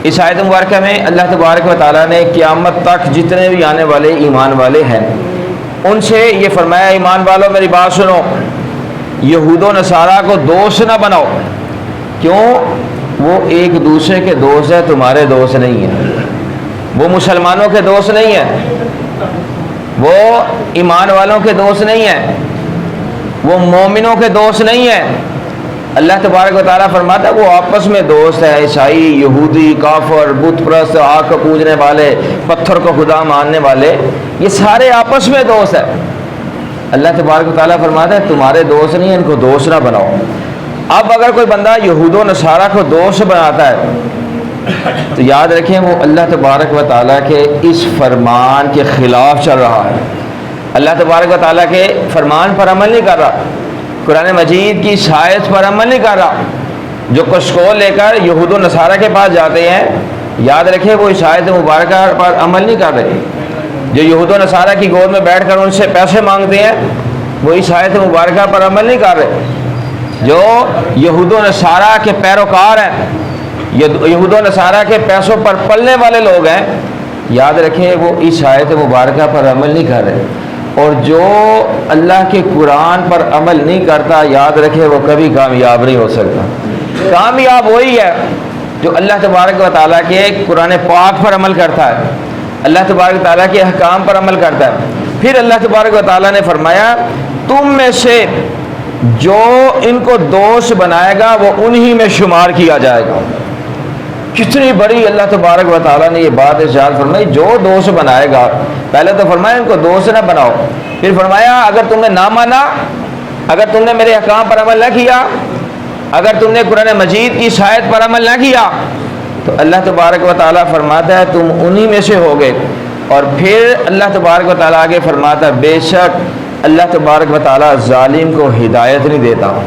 اس آیت مبارکہ میں اللہ تبارک و تعالیٰ نے قیامت تک جتنے بھی آنے والے ایمان والے ہیں ان سے یہ فرمایا، ایمان والوں میری بات سنو، یہود و نصارہ کو دوست نہ بناؤ۔ کیوں؟ وہ ایک دوسرے کے دوست ہیں، تمہارے دوست نہیں ہیں۔ وہ مسلمانوں کے دوست نہیں ہیں، وہ ایمان والوں کے دوست نہیں ہیں، وہ مومنوں کے دوست نہیں ہیں۔ اللہ تبارک و تعالیٰ فرماتا ہے وہ آپس میں دوست ہے، عیسائی، یہودی، کافر، بت پرست، آگ کو پوجنے والے، پتھر کو خدا ماننے والے، یہ سارے آپس میں دوست ہیں۔ اللہ تبارک و تعالیٰ فرماتا ہے تمہارے دوست نہیں ہیں، ان کو دوست نہ بناؤ۔ اب اگر کوئی بندہ یہود و نصارہ کو دوست بناتا ہے تو یاد رکھیں وہ اللہ تبارک و تعالیٰ کے اس فرمان کے خلاف چل رہا ہے، اللہ تبارک و تعالیٰ کے فرمان پر عمل نہیں کر رہا، قرآن مجید کی شایت پر عمل نہیں کر رہا۔ جو کشکول لے کر یہود و نصارہ کے پاس جاتے ہیں، یاد رکھیں وہ اس آیت مبارکہ پر عمل نہیں کر رہے۔ جو یہود و نصارہ کی گود میں بیٹھ کر ان سے پیسے مانگتے ہیں وہ اس آیت مبارکہ پر عمل نہیں کر رہے۔ جو یہود و نصارہ کے پیروکار ہیں، یہود و نصارہ کے پیسوں پر پلنے والے لوگ ہیں، یاد رکھیں وہ اس آیت مبارکہ پر عمل نہیں کر رہے۔ اور جو اللہ کے قرآن پر عمل نہیں کرتا، یاد رکھے وہ کبھی کامیاب نہیں ہو سکتا۔ کامیاب وہی ہے جو اللہ تبارک و تعالیٰ کے قرآن پاک پر عمل کرتا ہے، اللہ تبارک و تعالیٰ کے احکام پر عمل کرتا ہے۔ پھر اللہ تبارک و تعالیٰ نے فرمایا تم میں سے جو ان کو دوست بنائے گا وہ انہی میں شمار کیا جائے گا۔ کتنی بڑی اللہ تبارک و تعالیٰ نے یہ بات ارشاد فرمائی، جو دوست بنائے گا، پہلے تو فرمایا ان کو دوست نہ بناؤ، پھر فرمایا اگر تم نے نہ مانا، اگر تم نے میرے احکام پر عمل نہ کیا، اگر تم نے قرآن مجید کی شایت پر عمل نہ کیا تو اللہ تبارک و تعالیٰ فرماتا ہے تم انہی میں سے ہوگے۔ اور پھر اللہ تبارک و تعالیٰ آگے فرماتا ہے بے شک اللہ تبارک و تعالیٰ ظالم کو ہدایت نہیں دیتا۔